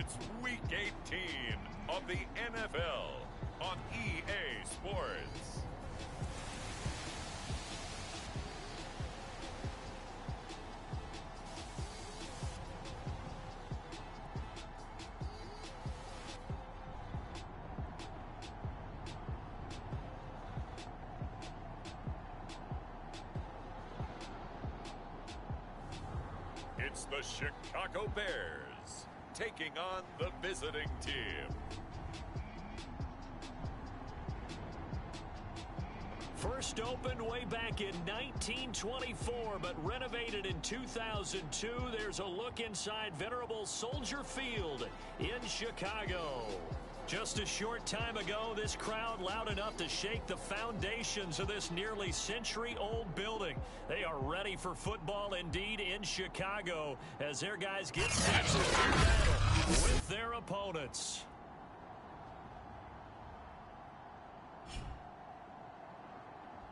It's Week 18 of the NFL on EA Sports. It's the Chicago Bears taking on the visiting team. First opened way back in 1924, but renovated in 2002. There's a look inside venerable Soldier Field in Chicago. Just a short time ago, this crowd loud enough to shake the foundations of this nearly century-old building. They are ready for football indeed in Chicago as their guys get set to do battle with their opponents.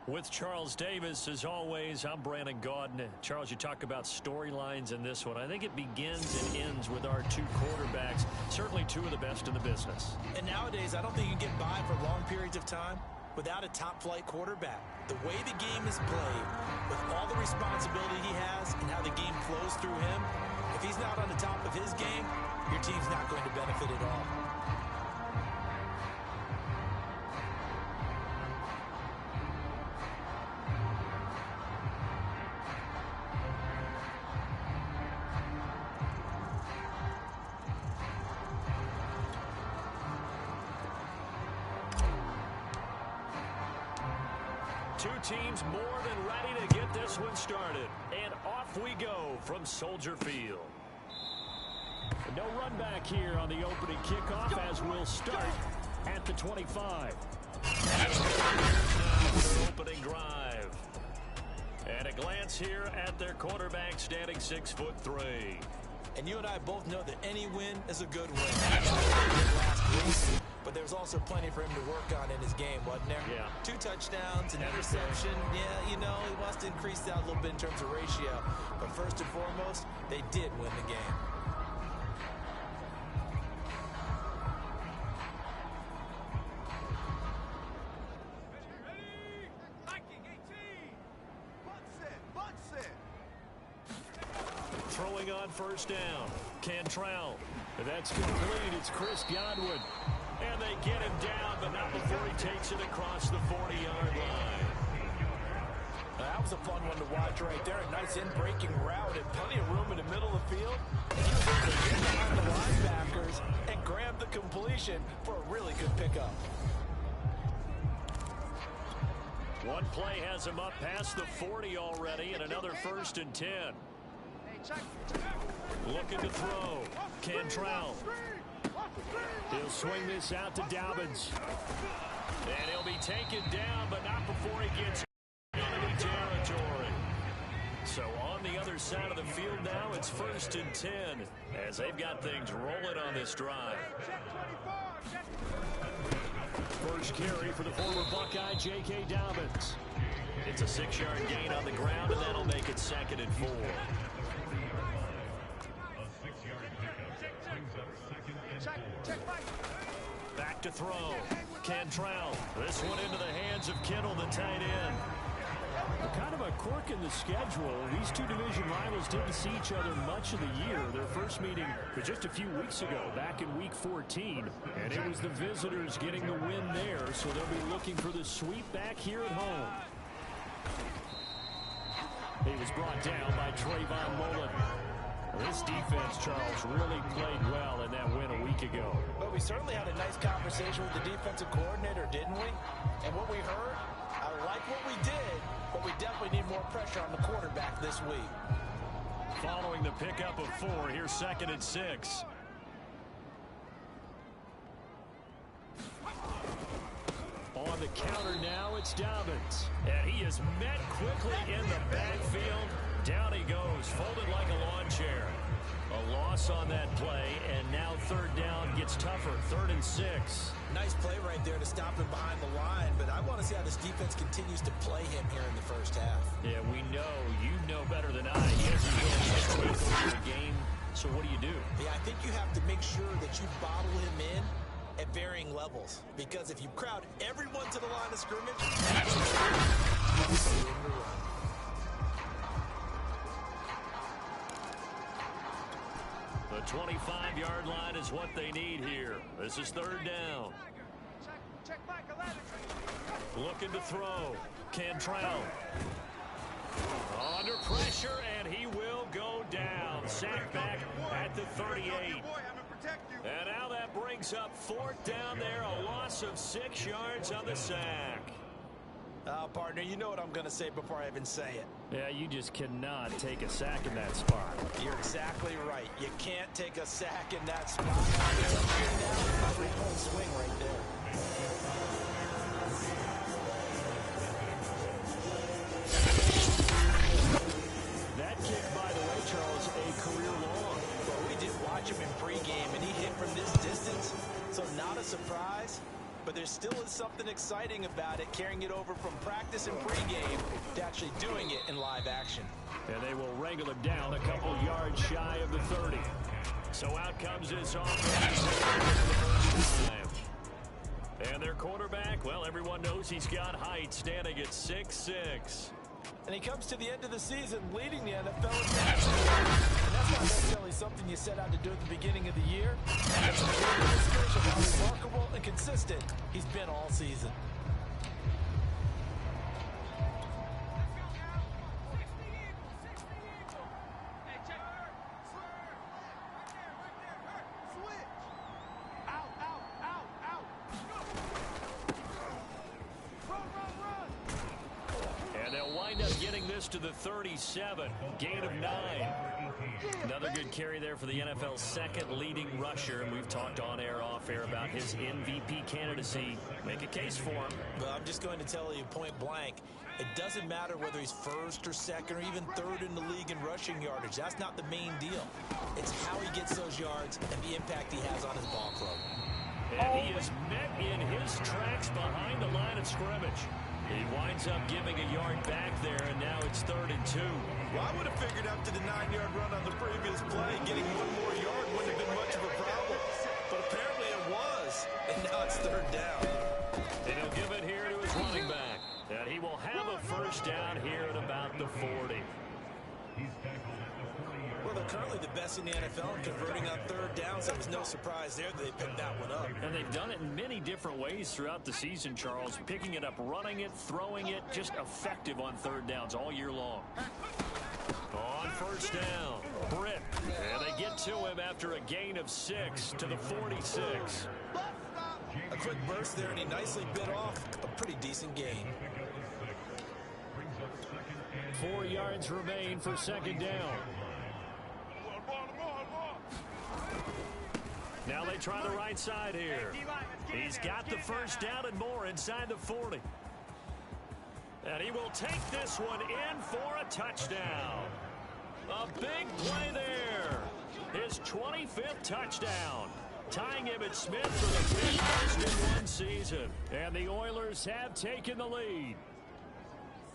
With Charles Davis, as always, I'm Brandon Gaudin. Charles, you talk about storylines in this one. I think it begins and ends with our two quarterbacks, certainly two of the best in the business. And nowadays, I don't think you can get by for long periods of time without a top-flight quarterback. The way the game is played, with all the responsibility he has and how the game flows through him, if he's not on the top of his game, your team's not going to benefit at all. Two teams more than ready to get this one started. And off we go from Soldier Field. No run back here on the opening kickoff as we'll start at the 25. Opening drive. And a glance here at their quarterback standing 6'3". And you and I both know that any win is a good win. Last week, but there's also plenty for him to work on in his game, wasn't there? Yeah. 2 touchdowns, an interception. Yeah, you know, he wants to increase that a little bit in terms of ratio. But first and foremost, they did win the game. Throwing on first down. Cantrell. That's complete. It's Chris Godwin. And they get him down, but not before he takes it across the 40-yard line. That was a fun one to watch right there. A nice in-breaking route and plenty of room in the middle of the field. He was able to get behind the linebackers and grab the completion for a really good pickup. One play has him up past the 40 already, and another 1st and 10. Looking to throw. Cantrell. He'll swing this out to Dobbins. And he'll be taken down, but not before he gets enemy territory. So on the other side of the field now, it's 1st and 10 as they've got things rolling on this drive. First carry for the former Buckeye, J.K. Dobbins. It's a 6-yard gain on the ground, and that'll make it 2nd and 4. Back to throw. Cantrell. This one into the hands of Kittle, the tight end. Kind of a quirk in the schedule. These two division rivals didn't see each other much of the year. Their first meeting was just a few weeks ago, back in Week 14. And it was the visitors getting the win there, so they'll be looking for the sweep back here at home. He was brought down by Trayvon Mullen. This defense, Charles, really played well in that win a week ago. But we certainly had a nice conversation with the defensive coordinator, didn't we? And what we heard, I like what we did, but we definitely need more pressure on the quarterback this week. Following the pickup of 4, here's 2nd and 6. On the counter now, it's Dobbins. And he is met quickly in the backfield. Down he goes, folded like a lawn chair. A loss on that play, and now 3rd down gets tougher, 3rd and 6. Nice play right there to stop him behind the line, but I want to see how this defense continues to play him here in the first half. Yeah, we know. You know better than I. He hasn't been this quick over a game So what do you do? Yeah, I think you have to make sure that you bottle him in at varying levels. Because if you crowd everyone to the line of scrimmage, the 25-yard line is what they need here. This is third down. Looking to throw. Cantrell. Under pressure, and he will go down. Sack back at the 38. And now that brings up fourth down there. A loss of 6 yards on the sack. Partner, you know what I'm going to say before I even say it. Yeah, you just cannot take a sack in that spot. You're exactly right. You can't take a sack in that spot. Three-point swing right there. That kick, by the way, Charles, a career long. Well, we did watch him in pregame, and he hit from this distance, so not a surprise. But there still is something exciting about it, carrying it over from practice and pregame to actually doing it in live action. And they will wrangle him down a couple yards shy of the 30. So out comes his offense. And their quarterback, well, everyone knows he's got height, standing at 6'6". And he comes to the end of the season leading the NFL in passing. And that's not necessarily something you set out to do at the beginning of the year. It's a clear illustration of how remarkable and consistent he's been all season. To the 37, gain of 9. Another good carry there for the NFL's second leading rusher, and we've talked on air, off air about his MVP candidacy. Make a case for him. Well, I'm just going to tell you point blank, it doesn't matter whether he's first or second or even third in the league in rushing yardage. That's not the main deal. It's how he gets those yards and the impact he has on his ball club. And he is met in his tracks behind the line of scrimmage. He winds up giving a yard back there, and now it's 3rd and 2. Well, I would have figured after the 9-yard run on the previous play, getting one more yard wouldn't have been much of a problem. But apparently it was, and now it's 3rd down. And he'll give it here to his running back. And he will have a first down here at about the 40. Well, they're currently the best in the NFL in converting on 3rd downs. That was no surprise there that they picked that one up. And they've done it in many different ways throughout the season, Charles. Picking it up, running it, throwing it, just effective on 3rd downs all year long. On first down, Britt. And they get to him after a gain of 6 to the 46. A quick burst there, and he nicely bit off a pretty decent gain. 4 yards remain for 2nd down. Now they try the right side here. He's got the first down and more inside the 40. And he will take this one in for a touchdown. A big play there. His 25th touchdown. Tying Emmitt Smith for the 5th in one season. And the Oilers have taken the lead.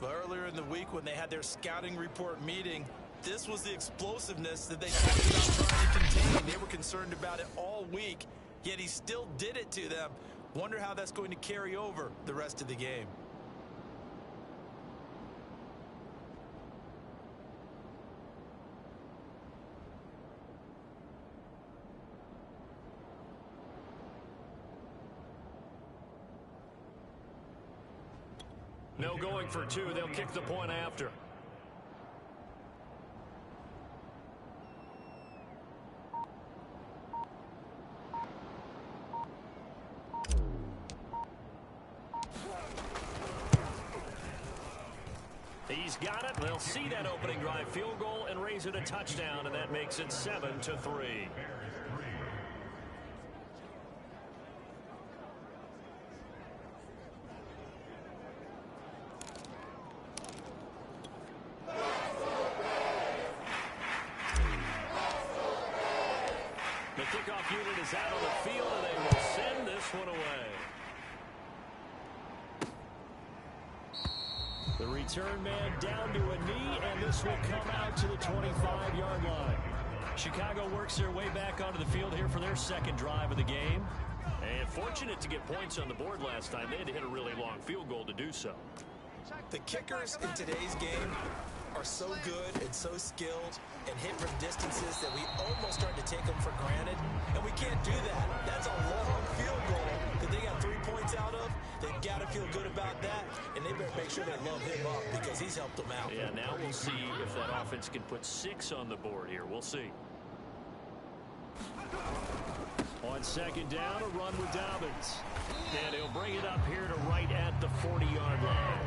But earlier in the week when they had their scouting report meeting, this was the explosiveness that they talked about trying to contain. They were concerned about it all week, yet he still did it to them. Wonder how that's going to carry over the rest of the game. No going for 2. They'll kick the point after. He's got it. They'll see that opening drive field goal and raise it a touchdown, and that makes it 7-3. The kickoff unit is out on the field, and they will send this one away. The return man down to a knee, and this will come out to the 25-yard line. Chicago works their way back onto the field here for their second drive of the game. And fortunate to get points on the board last time. They had to hit a really long field goal to do so. The kickers in today's game are so good and so skilled and hit from distances that we almost start to take them for granted. And we can't do that. That's a long field goal that they got 3 points out of. They've got to feel good about that. And they better make sure they love him up because he's helped them out. Yeah, now we'll see if that offense can put 6 on the board here. We'll see. On second down, a run with Dobbins. And he'll bring it up here to right at the 40-yard line.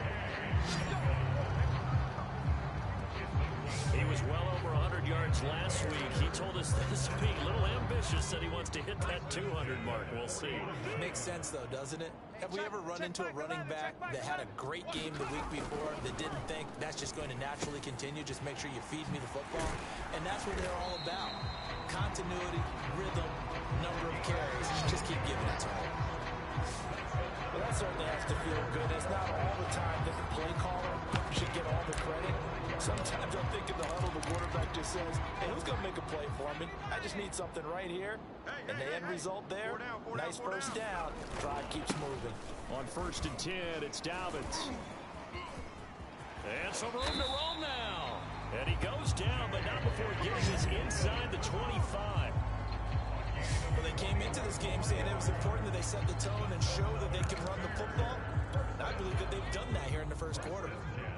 He was well over 100 yards last week. He told us this week, a little ambitious, said he wants to hit that 200 mark. We'll see. Makes sense, though, doesn't it? Have we ever run into a running back that had a great game the week before that didn't think that's just going to naturally continue? Just make sure you feed me the football. And that's what they're all about. Continuity, rhythm, number of carries. Just keep giving it to them. Well, that certainly has to feel good. It's not all the time that the play caller should get all the credit. Sometimes I think in the huddle, the quarterback just says, hey, who's going to make a play for me? I just need something right here. And the end result there, nice first down. Drive keeps moving. On 1st and 10, it's Dobbins. And some room to roam now. And he goes down, but not before getting this inside the 25. Well, they came into this game saying it was important that they set the tone and show that they can run the football. I believe that they've done that here in the first quarter.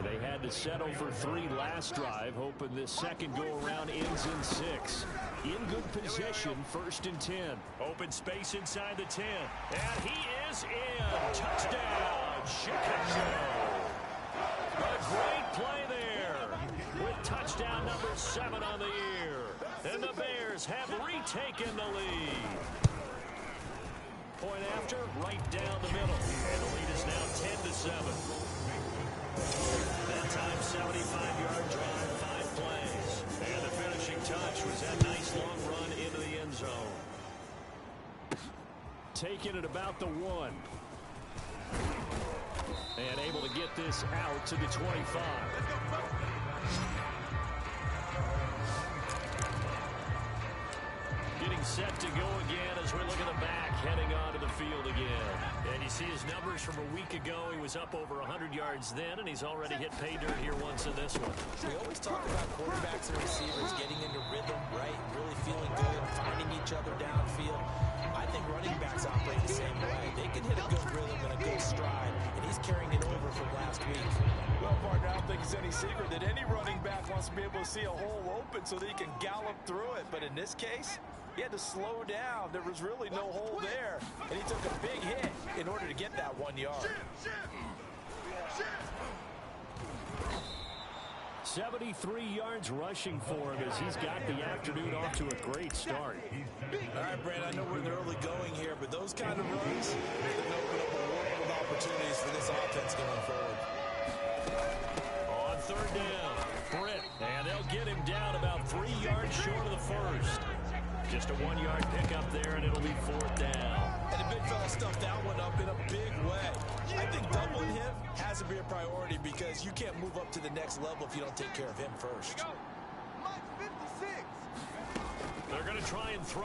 They had to settle for 3 last drive, hoping this second go-around ends in 6. In good position, 1st and 10. Open space inside the 10. And he is in. Touchdown, Chicago. A great play there with touchdown number 7 on the year. And the Bears have retaken the lead. Point after, right down the middle. And the lead is now 10-7. That time, 75-yard drive, 5 plays. And the finishing touch was that nice long run into the end zone. Taking it about the 1. And able to get this out to the 25. Getting set to go again as we look at the back heading onto the field again. And you see his numbers from a week ago. He was up over 100 yards then, and he's already hit pay dirt here once in this one. We always talk about quarterbacks and receivers getting into rhythm, right? Really feeling good, finding each other downfield. I think running backs operate the same way. They can hit a good rhythm and a good stride, and he's carrying it over from last week. Well, partner, I don't think it's any secret that any running back wants to be able to see a hole open so that he can gallop through it. But in this case, he had to slow down. There was really no hole there. And he took a big hit in order to get that 1 yard. 73 yards rushing for him as he's got the afternoon off to a great start. All right, Brad, I know we're in the early going here, but those kind of runs, they can open up a world of opportunities for this offense going forward. On 3rd down, Britt, and they'll get him down about 3 yards short of the first. Just a 1-yard pickup there, and it'll be 4th down. And the big fella stuffed that one up in a big way. I think doubling him has to be a priority because you can't move up to the next level if you don't take care of him first. They're going to try and throw.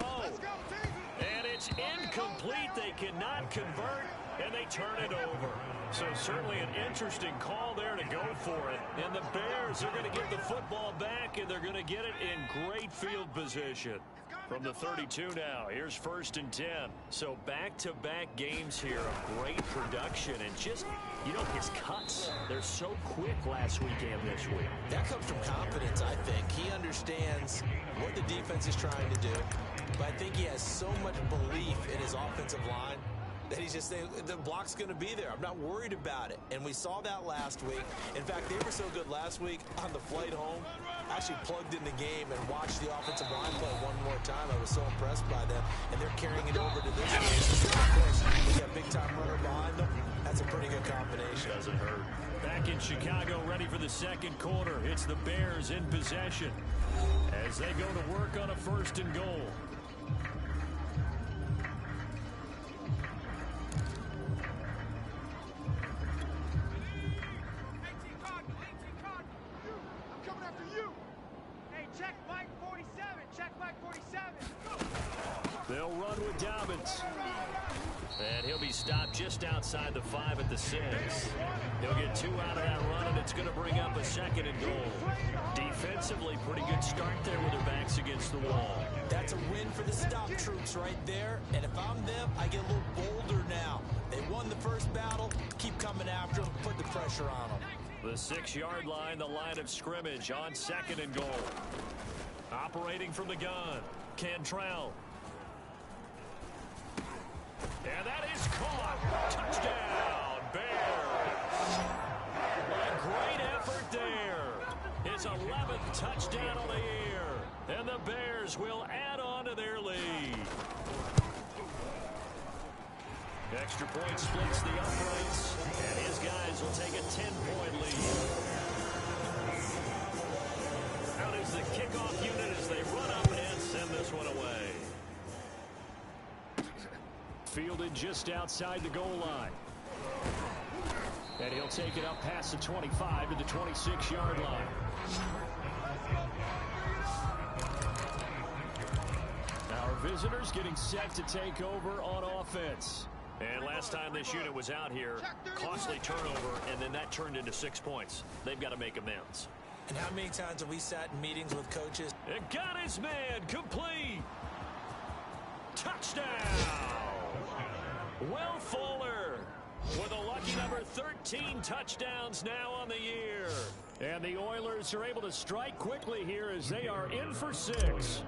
And it's incomplete. They cannot convert, and they turn it over. So certainly an interesting call there to go for it. And the Bears are going to get the football back, and they're going to get it in great field position. From the 32 now, here's 1st and 10. So back-to-back games here of great production and just, you know, his cuts. They're so quick last week and this week. That comes from confidence, I think. He understands what the defense is trying to do, but I think he has so much belief in his offensive line that he's just saying, the block's going to be there. I'm not worried about it. And we saw that last week. In fact, they were so good last week on the flight home. I actually plugged in the game and watched the offensive line play one more time. I was so impressed by them. And they're carrying it over to this game. Of course, we got a big-time runner behind them. That's a pretty good combination. Doesn't hurt. Back in Chicago, ready for the second quarter. It's the Bears in possession as they go to work on a 1st and goal. Check They'll run with Dobbins. And he'll be stopped just outside the 5 at the 6. He'll get 2 out of that run, and it's going to bring up a 2nd and goal. Defensively, pretty good start there with their backs against the wall. That's a win for the stop troops right there. And if I'm them, I get a little bolder now. They won the first battle. Keep coming after them. Put the pressure on them. The 6-yard line, the line of scrimmage on 2nd and goal. Operating from the gun, Cantrell. And that is caught. Touchdown, Bears. A great effort there. His 11th touchdown of the year. And the Bears will add on to their lead. Extra point splits the uprights. And his guys will take a 10-point lead. Out is the kickoff unit as they run up and send this one away. Fielded just outside the goal line. And he'll take it up past the 25 to the 26-yard line. Our visitors getting set to take over on offense. And last time this unit was out here, costly turnover, and then that turned into 6 points. They've got to make amends. And how many times have we sat in meetings with coaches? And got his man complete. Touchdown. Will Fuller with a lucky number 13 touchdowns now on the year. And the Oilers are able to strike quickly here as they are in for 6.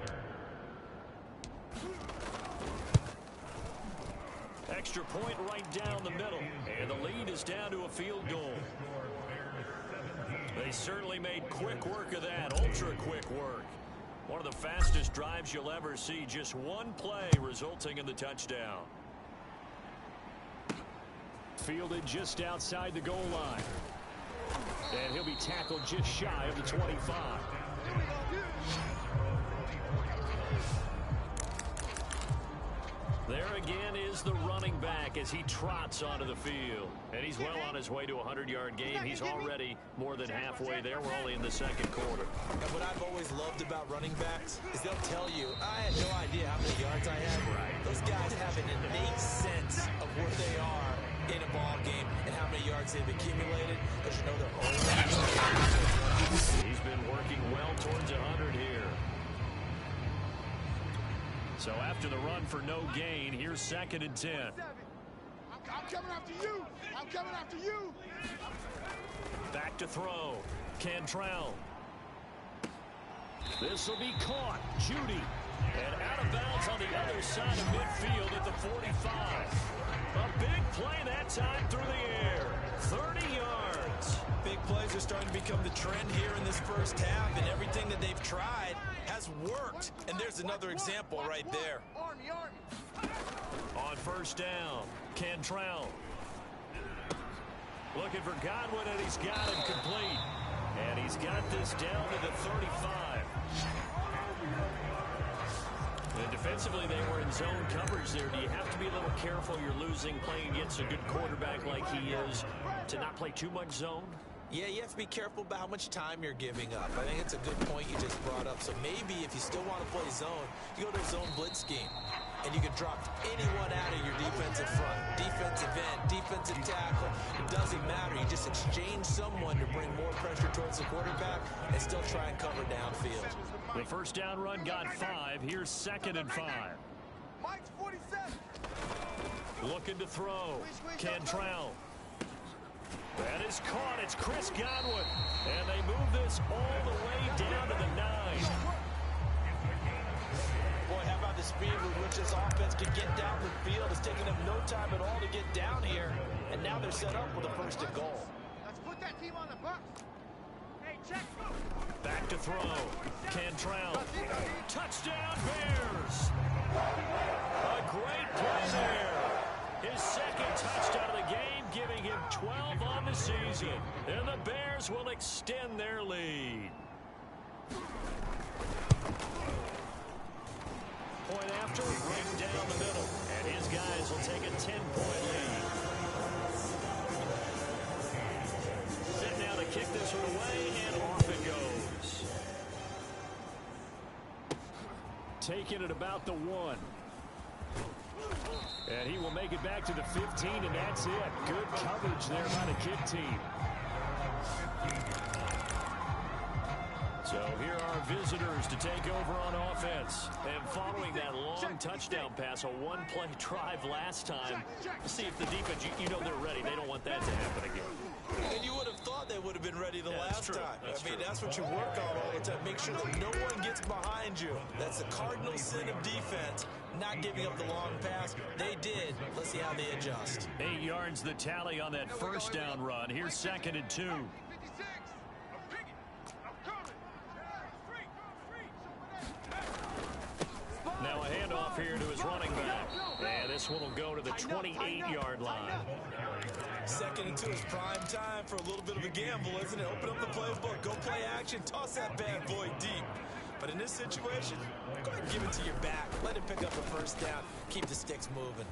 Extra point right down the middle. And the lead is down to a field goal. They certainly made quick work of that. Ultra quick work. One of the fastest drives you'll ever see. Just one play resulting in the touchdown. Fielded just outside the goal line. And he'll be tackled just shy of the 25. There again is the running back as he trots onto the field. And he's well on his way to a 100-yard game. He's already more than halfway there. We're only in the 2nd quarter. And what I've always loved about running backs is they'll tell you, I had no idea how many yards I had. Those guys have an innate sense of where they are in a ball game and how many yards they've accumulated, because you know they're always. He's been working well towards 100 here. So after the run for no gain, here's 2nd and 10. I'm coming after you. I'm coming after you. Back to throw. Cantrell. This will be caught. Judy. And out of bounds on the other side of midfield at the 45. A big play that time through the air. 30 yards. Big plays are starting to become the trend here in this first half, and everything that they've tried has worked. And there's another example right there. On first down, Cantrell. Looking for Godwin, and he's got him complete. And he's got this down to the 35. And defensively, they were in zone coverage there. Do you have to be a little careful? You're losing playing against a good quarterback like he is to not play too much zone? Yeah, you have to be careful about how much time you're giving up. I think it's a good point you just brought up. So maybe if you still want to play zone, you go to a zone blitz scheme. And you can drop anyone out of your defensive front, defensive end, defensive tackle. It doesn't matter. You just exchange someone to bring more pressure towards the quarterback and still try and cover downfield. The first down run got 5. Here's 2nd and 5. Mike's 47. Looking to throw. Cantrell. That is caught. It's Chris Godwin. And they move this all the way down to the 9. Boy, how about the speed with which this offense can get down the field? It's taking them no time at all to get down here. And now they're set up with a 1st and goal. Let's put that team on the bus. Hey, check. Back to throw. Cantrell. Touchdown, Bears. A great play there. His 2nd touchdown of the game, giving him 12 on the season. And the Bears will extend their lead. Point after, right down the middle. And his guys will take a 10-point lead. Set now to kick this one away, and off it goes. Taking it about the 1. And he will make it back to the 15, and that's it. Good coverage there by the kick team. So here are visitors to take over on offense. And following that long touchdown pass, a one-play drive last time, see if the defense, you know they're ready. They don't want that to happen again. And you would have thought they would have been ready the last time. That's what you work on all the time. Make sure that no one gets behind you. That's the cardinal sin of defense, not giving up the long pass. They did. Let's see how they adjust. 8 yards the tally on that first down run. Here's 2nd and 2. Now a handoff here to his running back. And this one will go to the 28-yard line. 2nd and 2 is prime time for a little bit of a gamble, isn't it? Open up the playbook, go play action, toss that bad boy deep. But in this situation, go ahead and give it to your back. Let him pick up a first down. Keep the sticks moving.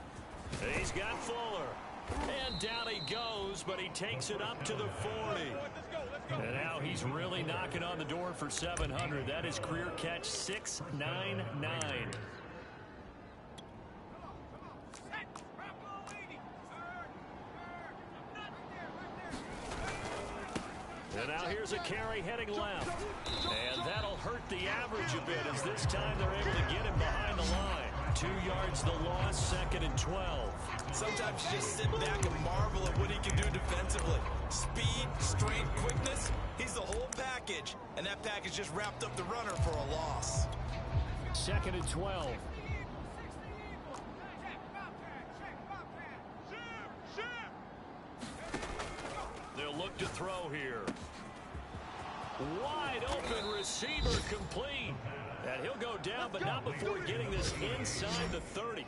He's got Fuller. And down he goes, but he takes it up to the 40. And now he's really knocking on the door for 700. That is career catch 699. And now here's a carry heading left. And that'll hurt the average a bit as this time they're able to get him behind the line. 2 yards the loss, 2nd and 12. Sometimes you just sit back and marvel at what he can do defensively. Speed, strength, quickness, he's the whole package. And that package just wrapped up the runner for a loss. 2nd and 12. They'll look to throw here. Wide open receiver complete. And he'll go down, but not before getting this inside the 30.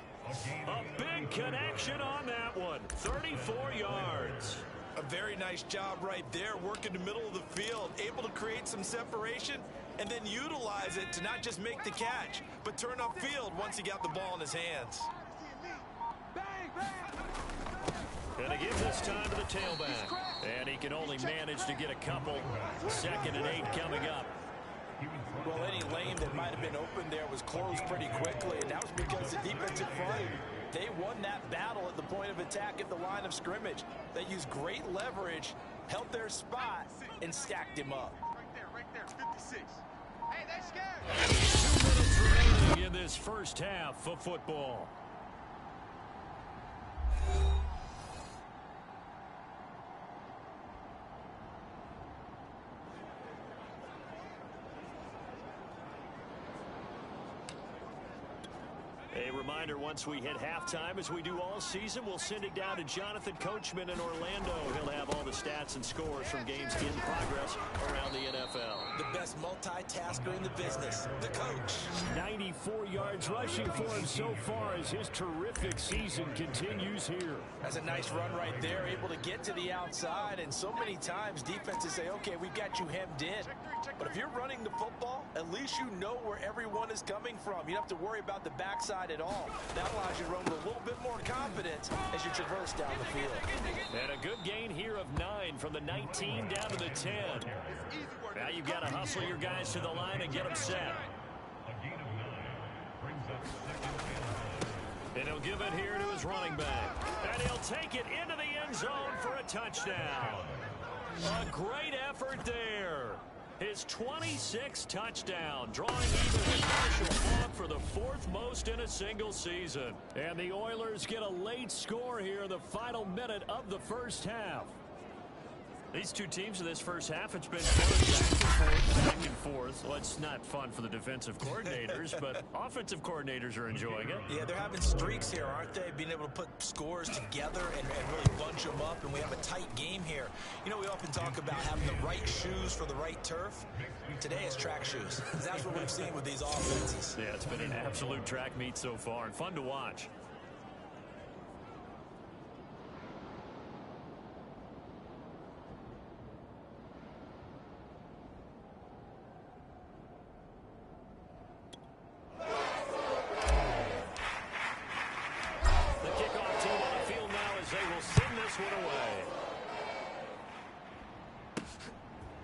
A big connection on that one. 34 yards. A very nice job right there, working the middle of the field, able to create some separation and then utilize it to not just make the catch, but turn upfield once he got the ball in his hands. And he gives this time to the tailback. And he can only manage to get a couple. 2nd and 8 coming up. Well, any lane that might have been open there was closed pretty quickly, and that was because the defensive front, they won that battle at the point of attack at the line of scrimmage. They used great leverage, held their spot, and stacked him up. Right there, 56. Hey, they're scared. 2 minutes remaining in this first half of football. A reminder, once we hit halftime, as we do all season, we'll send it down to Jonathan Coachman in Orlando. He'll have all the stats and scores from games in progress around the NFL. The best multitasker in the business, the coach. 94 yards rushing for him so far as his terrific season continues here. That's a nice run right there, able to get to the outside, and so many times defenses say, okay, we've got you hemmed in. But if you're running the football, at least you know where everyone is coming from. You don't have to worry about the backside at all. That allows you to run with a little bit more confidence as you traverse down the field. And a good gain here of 9 from the 19 down to the 10. Now you've got to hustle your guys to the line and get them set. And he'll give it here to his running back. And he'll take it into the end zone for a touchdown. A great effort there. His 26th touchdown, drawing even with Marshall Faulk for the 4th most in a single season. And the Oilers get a late score here in the final minute of the first half. These two teams in this first half, it's been back and forth. Well, it's not fun for the defensive coordinators, but offensive coordinators are enjoying it. Yeah, they're having streaks here, aren't they? Being able to put scores together and really bunch them up, and we have a tight game here. You know, we often talk about having the right shoes for the right turf. Today it's track shoes. That's what we've seen with these offenses. Yeah, it's been an absolute track meet so far, and fun to watch.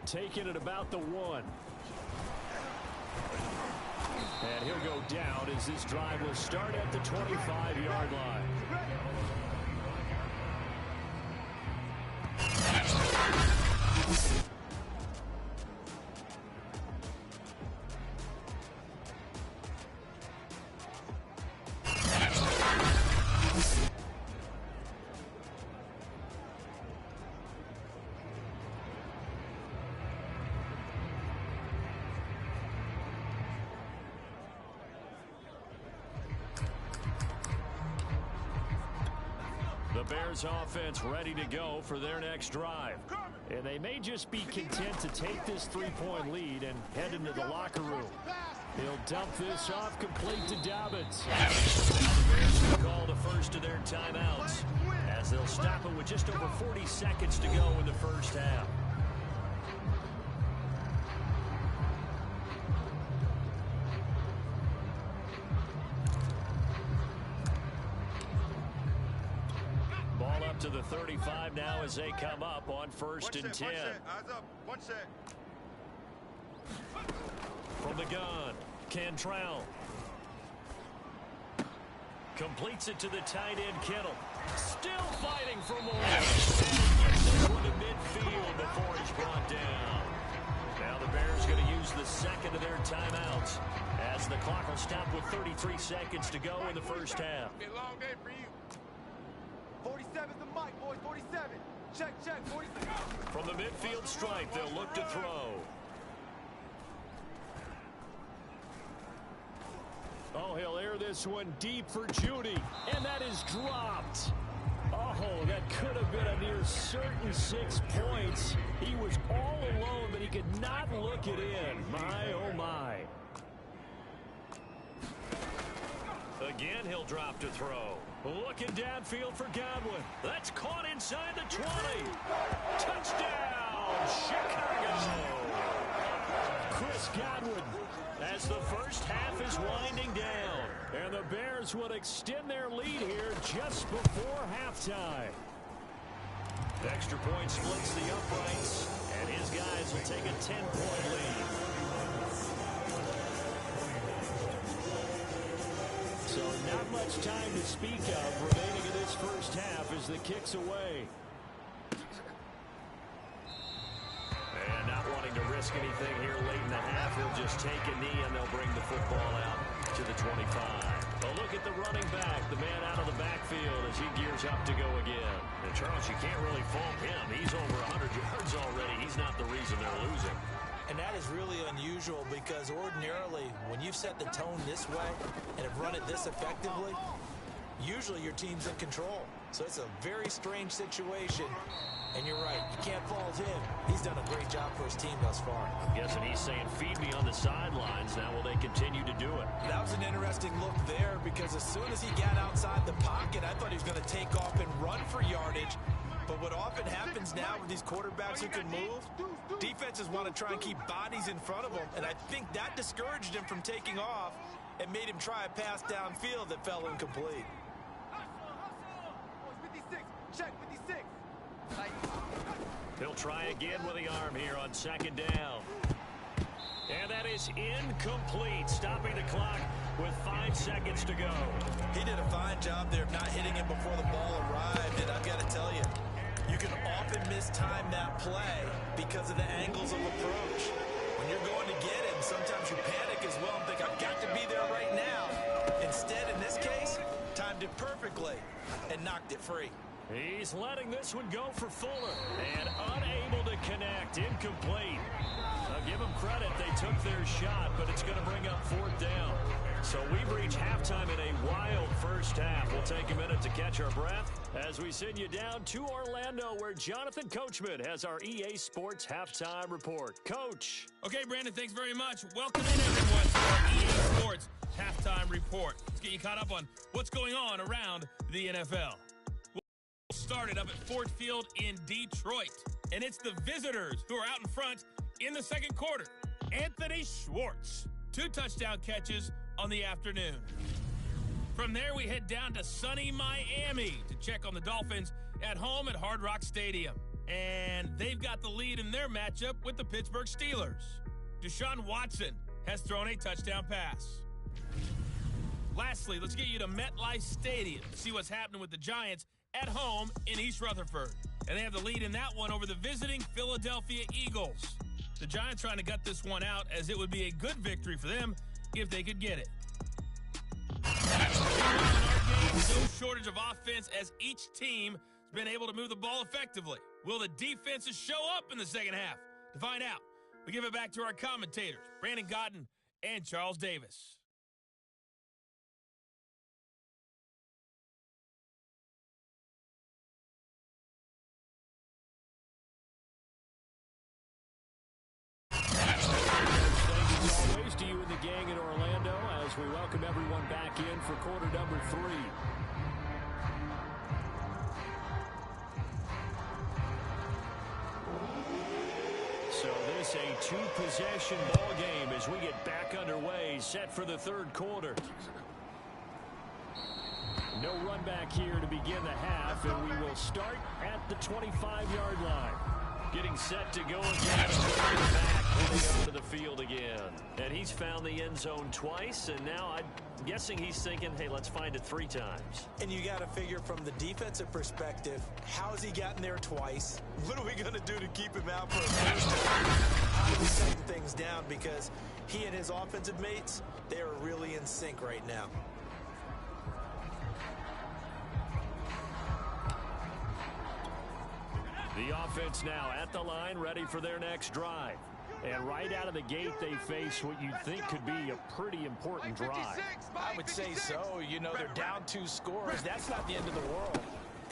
Taking it about the 1. And he'll go down as this drive will start at the 25-yard line. The Bears offense ready to go for their next drive. And they may just be content to take this 3-point lead and head into the locker room. He'll dump this off complete to Dobbins. Now the Bears will call the first of their timeouts as they'll stop it with just over 40 seconds to go in the first half. To the 35 now as they come up on first and 10. Eyes up. One set. From the gun, Cantrell. Completes it to the tight end, Kittle. Still fighting for more. And he gets it to midfield before he's brought down. Now the Bears going to use the second of their timeouts as the clock will stop with 33 seconds to go in the first half. Be a long day for you. 47's the mic, boys. 47. Check, 47. From the midfield stripe, they'll look to throw. Oh, he'll air this one deep for Judy, and that is dropped. Oh, that could have been a near certain 6 points. He was all alone, but he could not look it in. My, oh, my. Again, he'll drop to throw. Looking downfield for Godwin. That's caught inside the 20. Touchdown, Chicago. Chris Godwin as the first half is winding down. And the Bears would extend their lead here just before halftime. The extra point splits the uprights, and his guys will take a 10-point lead. So not much time to speak of remaining in this first half as the kick's away. And not wanting to risk anything here late in the half, he'll just take a knee and they'll bring the football out to the 25. A look at the running back, the man out of the backfield as he gears up to go again. And Charles, you can't really fault him. He's over 100 yards already. He's not the reason they're losing. And that is really unusual because ordinarily when you've set the tone this way and have run it this effectively, usually your team's in control. So it's a very strange situation. And you're right, you can't fault him. He's done a great job for his team thus far. Yes, and he's saying, feed me on the sidelines. Now will they continue to do it? That was an interesting look there because as soon as he got outside the pocket, I thought he was going to take off and run for yardage. But what often happens now with these quarterbacks who can move, defenses want to try and keep bodies in front of them. And I think that discouraged him from taking off and made him try a pass downfield that fell incomplete. Hustle. 56. Check 56. He'll try again with the arm here on second down. And that is incomplete, stopping the clock with 5 seconds to go. He did a fine job there of not hitting him before the ball arrived. And I've got to tell you, you can often mistime that play because of the angles of approach. When you're going to get him, sometimes you panic as well and think, I've got to be there right now. Instead, in this case, timed it perfectly and knocked it free. He's letting this one go for Fuller and unable to connect. Incomplete. I'll give them credit. They took their shot, but it's going to bring up 4th down. So we've reached halftime in a wild first half. We'll take a minute to catch our breath as we send you down to Orlando where Jonathan Coachman has our EA Sports Halftime Report. Coach. Okay, Brandon, thanks very much. Welcome in, everyone, to our EA Sports Halftime Report. Let's get you caught up on what's going on around the NFL. We'll start it up at Ford Field in Detroit, and it's the visitors who are out in front in the second quarter. Anthony Schwartz, 2 touchdown catches on the afternoon. From there, we head down to sunny Miami to check on the Dolphins at home at Hard Rock Stadium. And they've got the lead in their matchup with the Pittsburgh Steelers. Deshaun Watson has thrown a touchdown pass. Lastly, let's get you to MetLife Stadium to see what's happening with the Giants at home in East Rutherford. And they have the lead in that one over the visiting Philadelphia Eagles. The Giants trying to gut this one out, as it would be a good victory for them if they could get it. No shortage of offense, as each team has been able to move the ball effectively. Will the defenses show up in the second half? To find out, we give it back to our commentators, Brandon Gotten and Charles Davis. Always to you and the gang in Orlando as we welcome everyone back in for quarter number 3. So this a two-possession ball game as we get back underway, set for the third quarter. No run back here to begin the half, and we will start at the 25-yard line. Getting set to go again. Back moving onto the field again. And he's found the end zone twice, and now I'm guessing he's thinking, hey, let's find it 3 times. And you got to figure from the defensive perspective, how's he gotten there twice? What are we going to do to keep him out for a first time? How do we tighten things down? Because he and his offensive mates, they are really in sync right now. The offense now at the line, ready for their next drive. And right out of the gate, they face what you'd think could be a pretty important drive. I would say so. You know, they're down 2 scores. That's not the end of the world.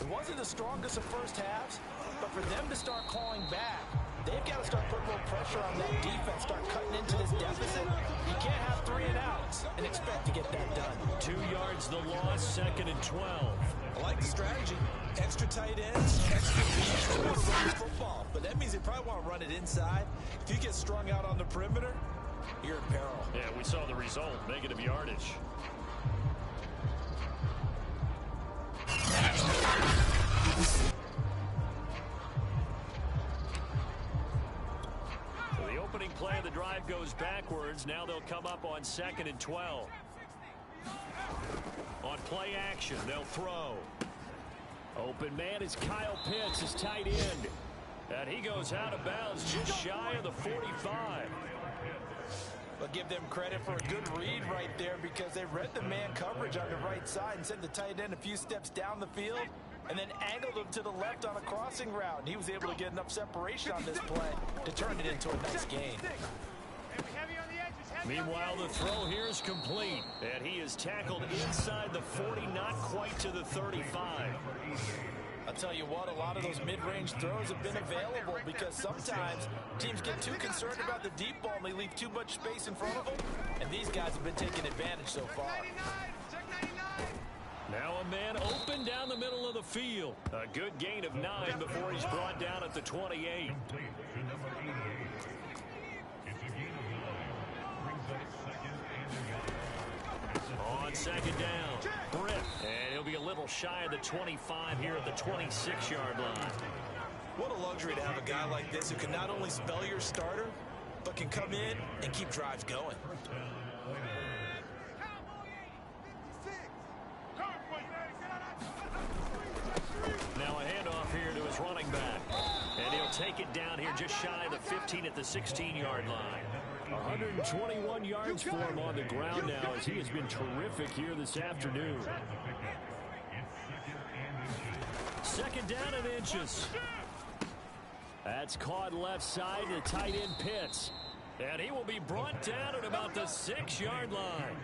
It wasn't the strongest of first halves, but for them to start calling back, they've got to start putting a little pressure on that defense, start cutting into this deficit. You can't have 3 and outs and expect to get that done. 2 yards the loss, 2nd and 12. I like the strategy. Extra tight ends, extra beats. They want to run the football, but that means they probably want to run it inside. If you get strung out on the perimeter, you're in peril. Yeah, we saw the result, negative yardage. So the opening play of the drive goes backwards. Now they'll come up on 2nd and 12. On play action, they'll throw. Open man is Kyle Pitts, his tight end. And he goes out of bounds just shy of the 45. But give them credit for a good read right there, because they read the man coverage on the right side and sent the tight end a few steps down the field and then angled him to the left on a crossing route. He was able to get enough separation on this play to turn it into a nice gain. Meanwhile, the throw here is complete, and he is tackled inside the 40, not quite to the 35. I'll tell you what, a lot of those mid-range throws have been available, because sometimes teams get too concerned about the deep ball and they leave too much space in front of them, and these guys have been taking advantage so far. Now a man open down the middle of the field. A good gain of 9 before he's brought down at the 28. On 2nd down, Britt, and he'll be a little shy of the 25 here at the 26-yard line. What a luxury to have a guy like this who can not only spell your starter, but can come in and keep drives going. Now a handoff here to his running back, and he'll take it down here just shy of the 15 at the 16-yard line. 121 yards for him on the ground now, as he has been terrific here this afternoon. 2nd down and inches. That's caught left side to tight end Pitts. And he will be brought down at about the 6-yard line.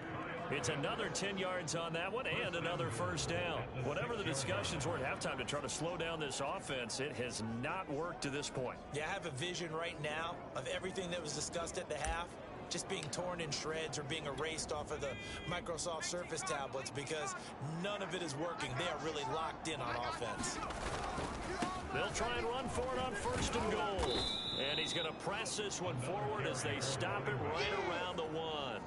It's another 10 yards on that one and another first down. Whatever the discussions were at halftime to try to slow down this offense, it has not worked to this point. Yeah, I have a vision right now of everything that was discussed at the half just being torn in shreds or being erased off of the Microsoft Surface tablets, because none of it is working. They are really locked in on offense. They'll try and run for it on 1st and goal. And he's going to press this one forward as they stop it right around the 1.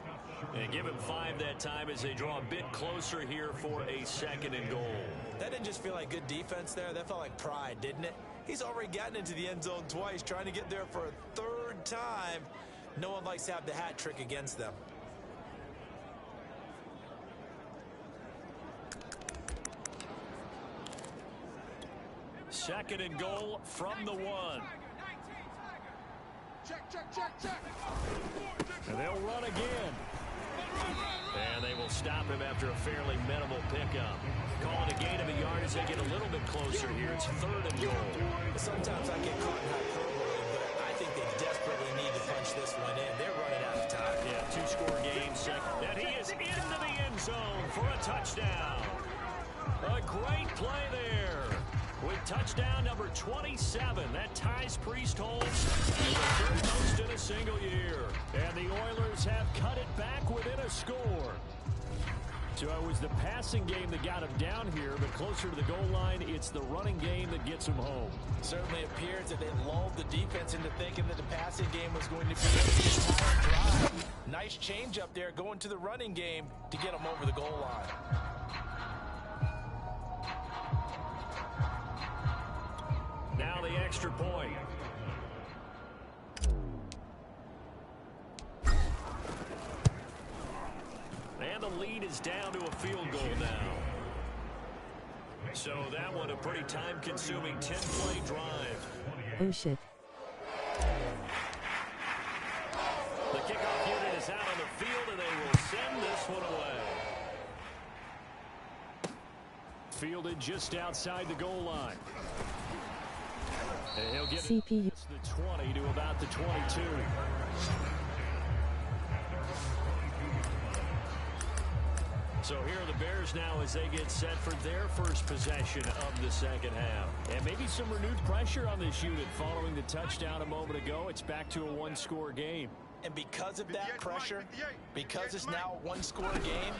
And give him 5 that time as they draw a bit closer here for a 2nd and goal. That didn't just feel like good defense there. That felt like pride, didn't it? He's already gotten into the end zone twice, trying to get there for a 3rd time. No one likes to have the hat trick against them. 2nd and goal from the 1. Check. And they'll run again. And they will stop him after a fairly minimal pickup. Call it a gain of a yard as they get a little bit closer here. It's 3rd and goal. Sometimes I get caught in hyperbole, but I think they desperately need to punch this one in. They're running out of time. Yeah, 2-score game, and he is into the end zone for a touchdown. A great play there. With touchdown number 27, that ties Priestholz to the 3rd most in a single year. And the Oilers have cut it back within a score. So it was the passing game that got him down here, but closer to the goal line, it's the running game that gets him home. Certainly appears that they lulled the defense into thinking that the passing game was going to be the entire drive. Nice change up there going to the running game to get them over the goal line. Now the extra point. And the lead is down to a field goal now. So that one a pretty time-consuming 10-play drive. Oh shit. The kickoff unit is out on the field, and they will send this one away. Fielded just outside the goal line. And he'll get CPU. it the 20 to about the 22. So here are the Bears now as they get set for their first possession of the second half. And maybe some renewed pressure on this unit following the touchdown a moment ago. It's back to a 1-score game. And because of that pressure, because it's now a 1-score game,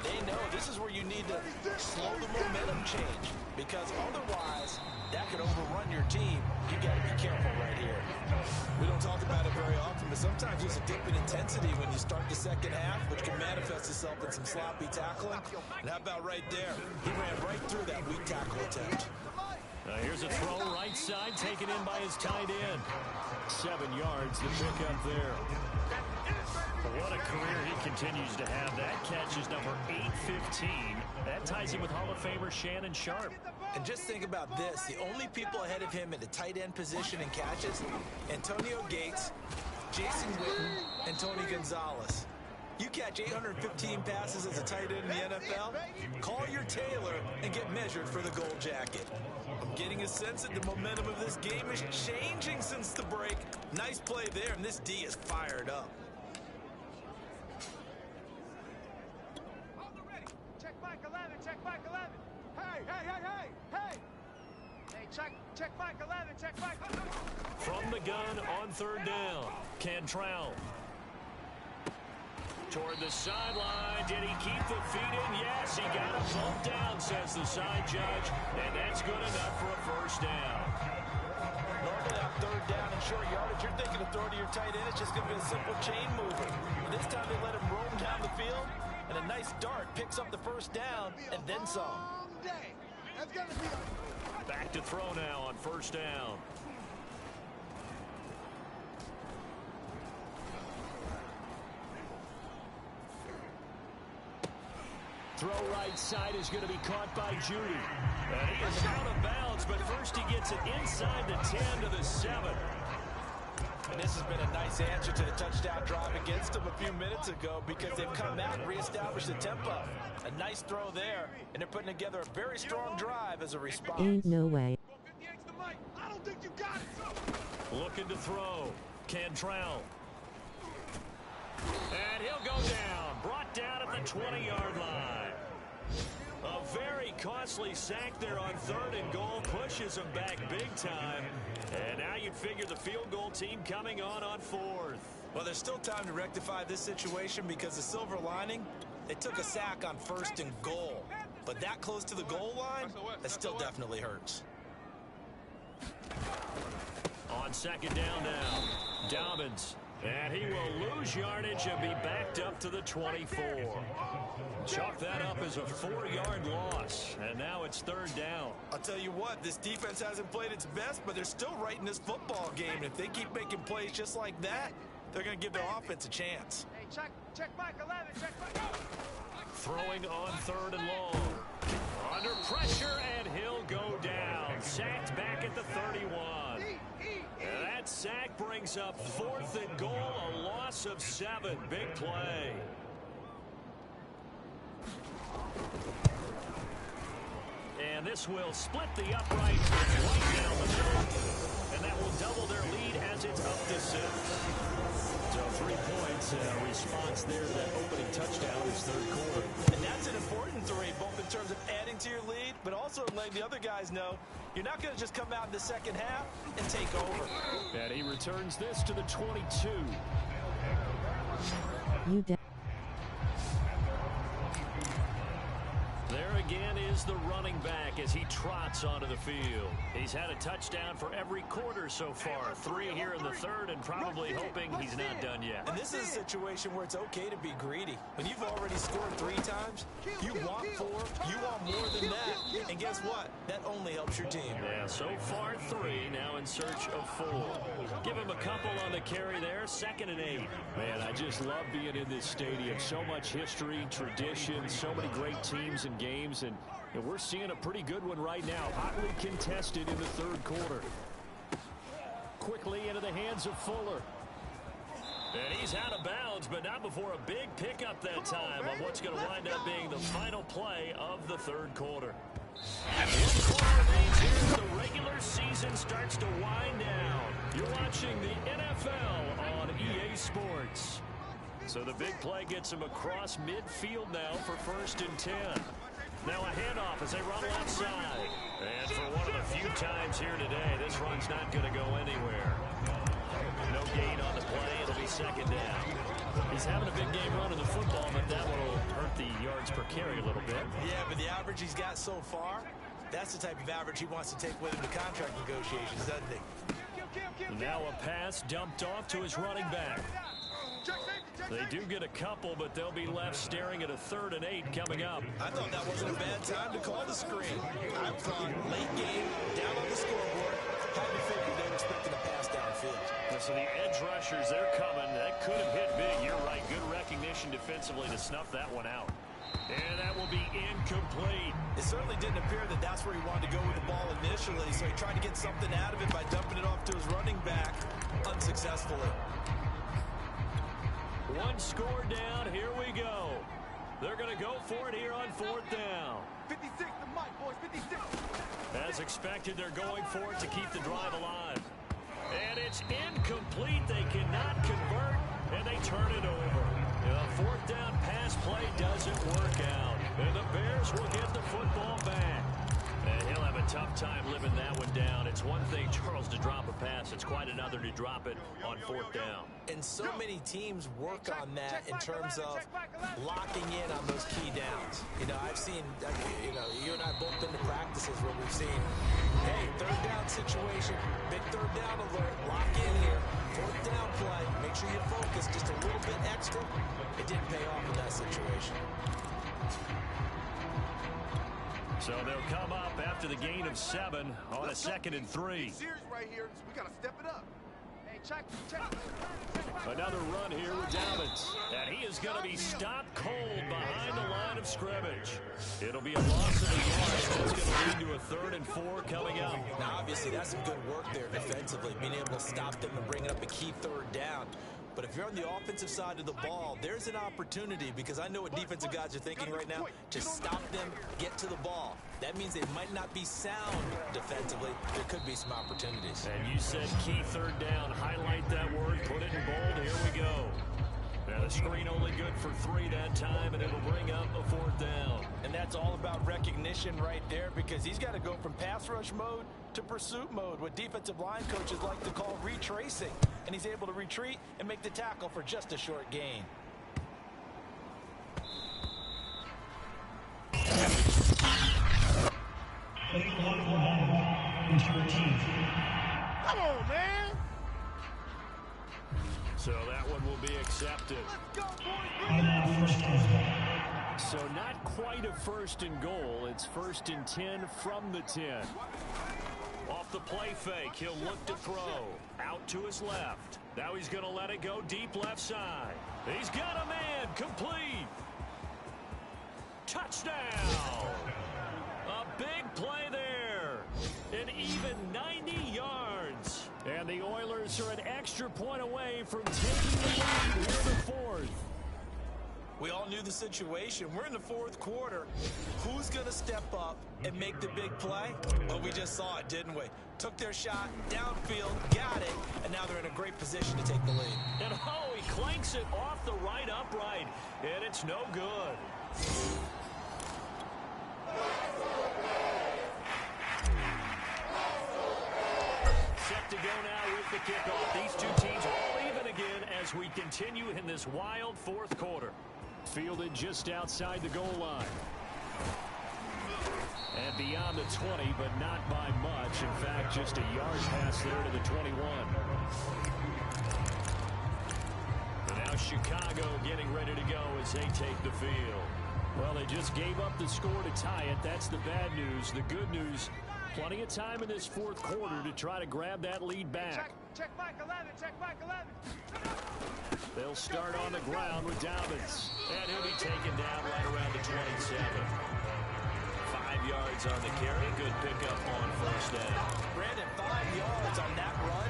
they know this is where you need to slow the momentum change. Because otherwise, that could overrun your team. You got to be careful right here. We don't talk about it very often, but sometimes there's a dip in intensity when you start the second half, which can manifest itself in some sloppy tackling. And how about right there? He ran right through that weak tackle attempt. Here's a throw right side taken in by his tight end. 7 yards the pick up there. What a career he continues to have. That catch is number 815. That ties him with Hall of Famer Shannon Sharp. And just think about this. The only people ahead of him at the tight end position in catches, Antonio Gates, Jason Witten, and Tony Gonzalez. You catch 815 passes as a tight end in the NFL, call your tailor and get measured for the gold jacket. I'm getting a sense that the momentum of this game is changing since the break. Nice play there, and this D is fired up. Check Mike 11, check Mike 11. Hey. Hey, check Mike 11, check Mike. From the gun on 3rd down, Cantrell. Toward the sideline. Did he keep the feet in? Yes, he got a bump down, says the side judge, and that's good enough for a first down. Normally on 3rd down and short yardage, you're thinking of throw to your tight end. It's just going to be a simple chain mover. But this time they let him roam down the field, and a nice dart picks up the first down and then some. Back to throw now on 1st down. Throw right side is going to be caught by Judy. And he is out of bounds, but first he gets it inside the 10 to the 7. And this has been a nice answer to the touchdown drive against them a few minutes ago because they've come out and reestablished the tempo. A nice throw there, and they're putting together a very strong drive as a response. Ain't no way. I don't think you got it. Looking to throw. Cantrell. And he'll go down. Brought down at the 20-yard line. A very costly sack there on 3rd and goal. Pushes him back big time. And now you'd figure the field goal team coming on 4th. Well, there's still time to rectify this situation because the silver lining, they took a sack on 1st and goal. But that close to the goal line, that still definitely hurts. On 2nd down now, Dobbins. And he will lose yardage and be backed up to the 24. Chalk that up as a 4-yard loss. And now it's 3rd down. I'll tell you what, this defense hasn't played its best, but they're still right in this football game. And if they keep making plays just like that, they're going to give their offense a chance. Hey, check Mike 11, check Mike. Throwing on 3rd and long. Under pressure, and he'll go down. Sacked back brings up 4th and goal, a loss of 7. Big play. And this will split the upright right down the middle. And that will double their lead as it's up to 6. So 3 points and a response there to that opening touchdown is 3rd quarter. And that's an important 3, both in terms of adding to your lead, but also letting the other guys know you're not going to just come out in the second half and take over. And he returns this to the 22. There again is the running back as he trots onto the field. He's had a touchdown for every quarter so far. 3 here in the 3rd and probably hoping he's not done yet. And this is a situation where it's okay to be greedy. When you've already scored 3 times, you want 4, you want more than that. And guess what? That only helps your team. Yeah, so far 3, now in search of 4. Give him a couple on the carry there, 2nd and 8. Man, I just love being in this stadium. So much history, tradition, so many great teams and games, and we're seeing a pretty good one right now. Hotly contested in the 3rd quarter. Quickly into the hands of Fuller. And he's out of bounds, but not before a big pickup that time of what's going to wind up being the final play of the 3rd quarter. And 1 quarter remains here. The regular season starts to wind down. You're watching the NFL on EA Sports. So the big play gets him across midfield now for 1st and 10. Now a handoff as they run outside. And for one of the few times here today, this run's not going to go anywhere. No gain on the play. It'll be 2nd down. He's having a big game running the football, but that one will hurt the yards per carry a little bit. Yeah, but the average he's got so far, that's the type of average he wants to take with him to contract negotiations, doesn't he? Now a pass dumped off to his running back. They do get a couple, but they'll be left staring at a 3rd and 8 coming up. I thought that wasn't a bad time to call the screen. I thought late game, down on the scoreboard, had to figure they were expecting a pass downfield. So the edge rushers, they're coming. That could have hit big. You're right. Good recognition defensively to snuff that one out. And that will be incomplete. It certainly didn't appear that that's where he wanted to go with the ball initially, so he tried to get something out of it by dumping it off to his running back unsuccessfully. 1 score down. Here we go. They're going to go for it here on 4th down. 56 to Mike, boys, 56. As expected, they're going for it to keep the drive alive. And it's incomplete. They cannot convert, and they turn it over. The 4th down pass play doesn't work out. And the Bears will get the football back. And he'll have a tough time living that one down. It's one thing, Charles, to drop a pass. It's quite another to drop it on 4th down. And so many teams work on that in terms of locking in on those key downs. You know, I've seen, you and I both been to practices where we've seen, hey, 3rd down situation, big 3rd down alert, lock in here, 4th down play, make sure you focus just a little bit extra. It didn't pay off in that situation. So they'll come up after the gain of 7 on a 2nd and 3. Serious right here, so we got to step it up. Hey, check. Another run here with Dalvin. And he is going to be stopped cold behind the line of scrimmage. It'll be a loss of a yard. That's going to lead to a 3rd and 4 coming up. Now, obviously, that's some good work there defensively, being able to stop them and bring up a key 3rd down. But if you're on the offensive side of the ball, there's an opportunity, because I know what defensive guys are thinking right now, to stop them, get to the ball. That means they might not be sound defensively. There could be some opportunities. And you said key 3rd down. Highlight that word, put it in bold. Here we go. Now the screen only good for 3 that time, and it'll bring up a 4th down. And that's all about recognition right there, because he's got to go from pass rush mode to pursuit mode, what defensive line coaches like to call retracing. And he's able to retreat and make the tackle for just a short gain. Come on, man. So that one will be accepted. Let's go, boys. So not quite a 1st and goal. It's 1st and 10 from the 10. Off the play fake, he'll look to throw. Out to his left. Now he's going to let it go deep left side. He's got a man. Complete. Touchdown. A big play there. An even 90 yards. And the Oilers are an extra from taking the lead here in the fourth. We all knew the situation. We're in the fourth quarter. Who's going to step up and make the big play? Well, we just saw it, didn't we? Took their shot, downfield, got it, and now they're in a great position to take the lead. And oh, he clanks it off the right upright, and it's no good. Set to go now with the kickoff. These two teams all even again as we continue in this wild fourth quarter. Fielded just outside the goal line. And beyond the 20, but not by much. In fact, just a yard pass there to the 21. And now Chicago getting ready to go as they take the field. Well, they just gave up the score to tie it. That's the bad news. The good news, plenty of time in this fourth quarter to try to grab that lead back. Check Mike 11, check Mike 11. They'll start on the ground with Dobbins. And he'll be taken down right around the 27. 5 yards on the carry. Good pickup on first down. Brandon, 5 yards on that run.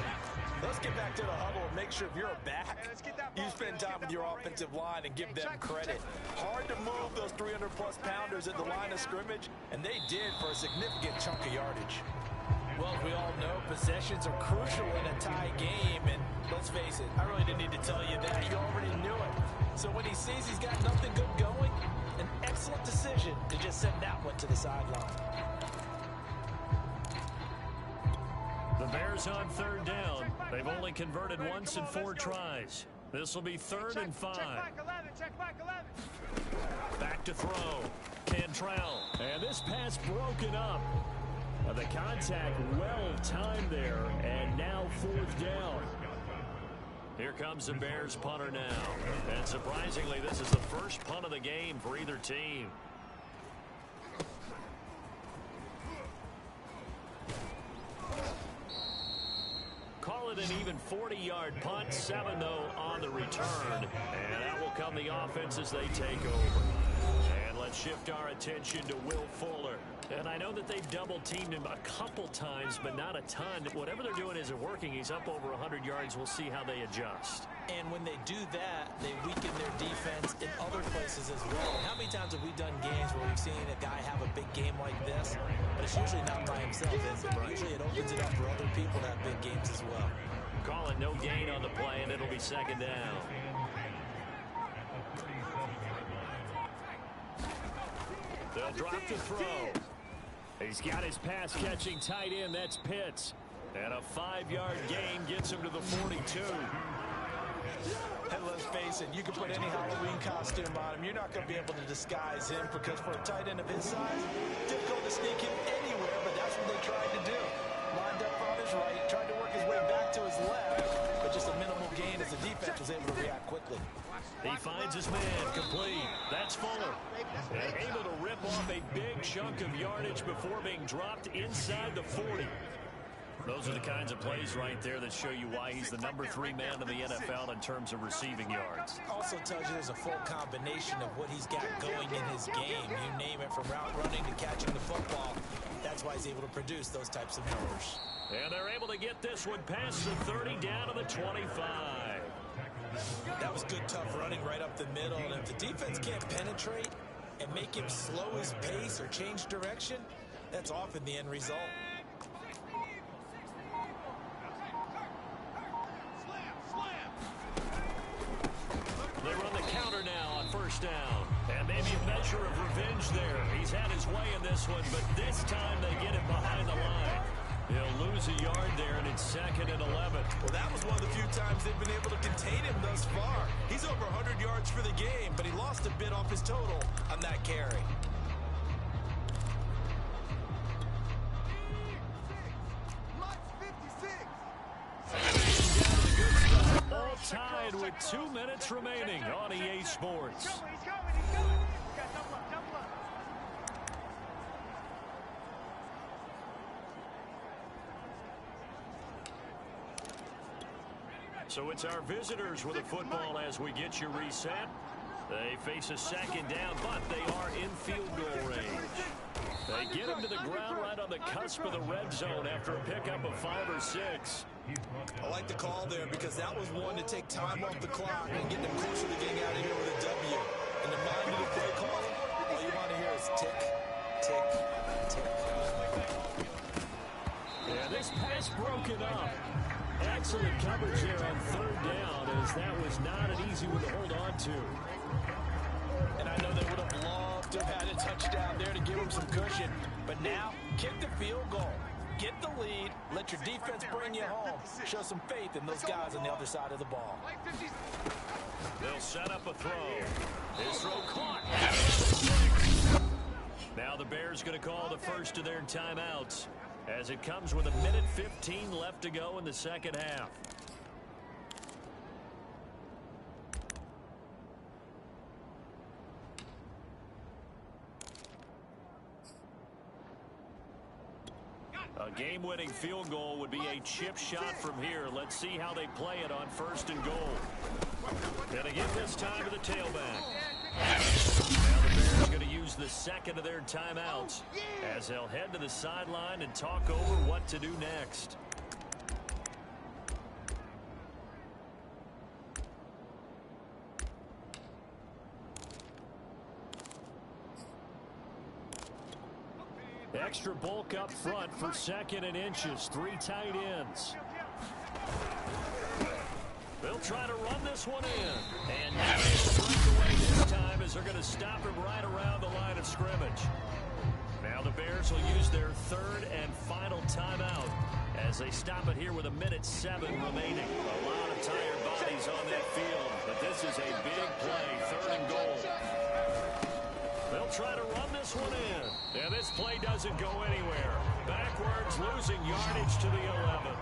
Let's get back to the huddle and make sure if you're a back, you spend time with your offensive line and give them credit. Hard to move those 300-plus pounders at the line of scrimmage, and they did for a significant chunk of yardage. Well, as we all know, possessions are crucial in a tie game, and let's face it, I really didn't need to tell you that. You already knew it. So when he sees he's got nothing good going, an excellent decision to just send that one to the sideline. The Bears on third down. They've only converted once in 4 tries. This will be 3rd and 5. Check Mike 11. Back to throw. Cantrell. And this pass broken up. The contact well timed there, and now 4th down. Here comes the Bears punter now. And surprisingly, this is the first punt of the game for either team. Call it an even 40-yard punt, 7 though on the return. And that will come the offense as they take over. And let's shift our attention to Will Fuller. And I know that they've double-teamed him a couple times, but not a ton. Whatever they're doing isn't working. He's up over 100 yards. We'll see how they adjust. And when they do that, they weaken their defense in other places as well. How many times have we done games where we've seen a guy have a big game like this, but it's usually not by himself, is it? Usually it opens it up for other people to have big games as well. Call it no gain on the play, and it'll be 2nd down. They'll drop to throw. He's got his pass-catching tight end. That's Pitts. And a 5-yard gain gets him to the 42. And let's face it, you can put any Halloween costume on him. You're not going to be able to disguise him because for a tight end of his size, difficult to sneak him anywhere, but that's what they tried to do. Lined up on his right, tried to work his way back to his left, but just a minimal gain as the defense was able to react quickly. He finds his man, complete. That's Fuller. And able to rip off a big chunk of yardage before being dropped inside the 40. Those are the kinds of plays right there that show you why he's the number 3 man in the NFL in terms of receiving yards. Also tells you there's a full combination of what he's got going in his game. You name it, from route running to catching the football. That's why he's able to produce those types of numbers. And they're able to get this one past the 30 down to the 25. That was good, tough running right up the middle. And if the defense can't penetrate and make him slow his pace or change direction, that's often the end result. They run the counter now on first down. And maybe a measure of revenge there. He's had his way in this one, but this time they get him behind the line. He'll lose a yard there, and it's 2nd and 11. Well, that was one of the few times they've been able to contain him thus far. He's over 100 yards for the game, but he lost a bit off his total on that carry. All tied with 2 minutes remaining on EA Sports. He's coming, he's coming. Got double up, double up. So it's our visitors with the football as we get you reset. They face a 2nd down, but they are in field goal range. They they get him to the ground right on the cusp of the red zone after a pickup of 5 or 6. I like the call there because that was one to take time off the clock and get them closer to getting out of here with a W. In the mind of the play caller, all you want to hear is tick, tick, tick. Yeah, this pass broken up. Excellent coverage there on 3rd down, as that was not an easy one to hold on to. And I know they would have loved to have had a touchdown there to give them some cushion. But now, kick the field goal. Get the lead. Let your defense bring you home. Show some faith in those guys on the other side of the ball. They'll set up a throw. This throw caught. Now the Bears going to call the first of their timeouts, as it comes with 1:15 left to go in the second half. A game-winning field goal would be a chip shot from here. Let's see how they play it on 1st and goal. Gonna give this time to the tailback. Now the Bears going to use the second of their timeouts, as they'll head to the sideline and talk over what to do next. Extra bulk up front for 2nd and inches. 3 tight ends. They'll try to run this one in. And not able to break away this time, as they're going to stop him right around the line of scrimmage. Now the Bears will use their 3rd and final timeout, as they stop it here with 1:07 remaining. A lot of tired bodies on that field, but this is a big play. 3rd and goal. They'll try to run this one in. And this play doesn't go anywhere. Backwards, losing yardage to the 11.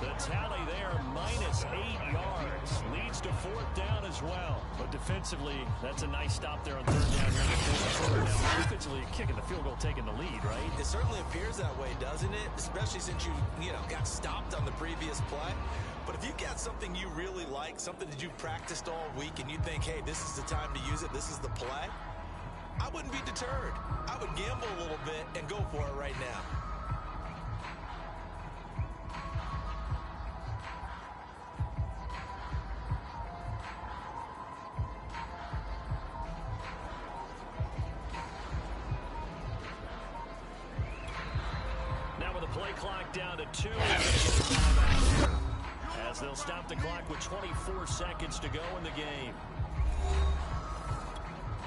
The tally there, -8 yards. Leads to 4th down as well. But defensively, that's a nice stop there on 3rd down. Now, defensively, kicking the field goal, taking the lead, right? It certainly appears that way, doesn't it? Especially since you got stopped on the previous play. But if you got something you really like, something that you practiced all week, and you think, hey, this is the time to use it, this is the play, I wouldn't be deterred. I would gamble a little bit and go for it right now. Now with the play clock down to 2, as they'll stop the clock with 24 seconds to go in the game.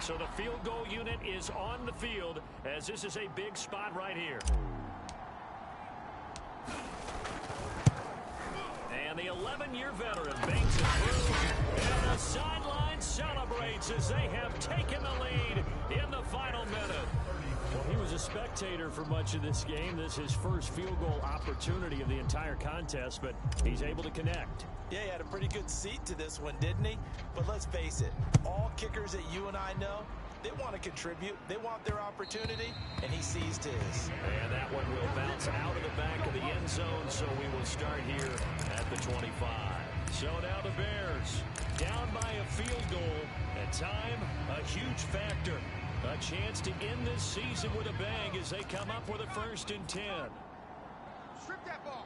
So the field goal unit is on the field, as this is a big spot right here. And the 11-year veteran banks it through. And the sideline celebrates as they have taken the lead in the final minute. Well, he was a spectator for much of this game. This is his first field goal opportunity of the entire contest, but he's able to connect. Yeah, he had a pretty good seat to this one, didn't he? But let's face it, all kickers that you and I know, they want to contribute. They want their opportunity, and he seized his. And that one will bounce out of the back of the end zone, so we will start here at the 25. So now the Bears down by a field goal. At time, a huge factor. A chance to end this season with a bang as they come up with a 1st and 10. Strip that ball.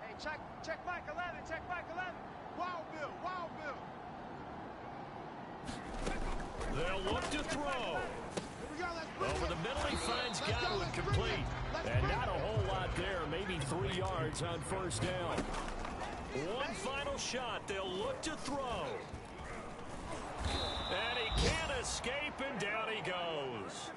Hey, check back 11. Check back 11. Wild Bill. Wild Bill. They'll look to throw. Over the middle, he finds Godwin complete. And not a whole lot there. Maybe 3 yards on 1st down. One final shot. They'll look to throw. And he can't escape, and down he goes.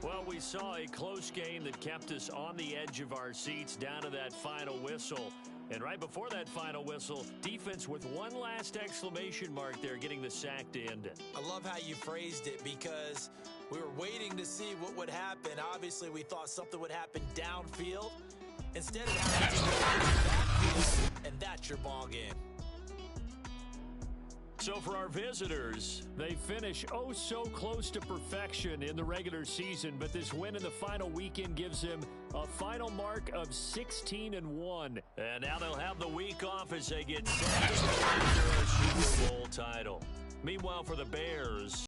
Well, we saw a close game that kept us on the edge of our seats down to that final whistle. And right before that final whistle, defense with one last exclamation mark there, getting the sack to end it. I love how you phrased it, because we were waiting to see what would happen. Obviously, we thought something would happen downfield. Instead of having to go backfield, and that's your ball game. So for our visitors, they finish oh so close to perfection in the regular season, but this win in the final weekend gives them a final mark of 16-1. And now they'll have the week off as they get set to the Super Bowl title. Meanwhile, for the Bears,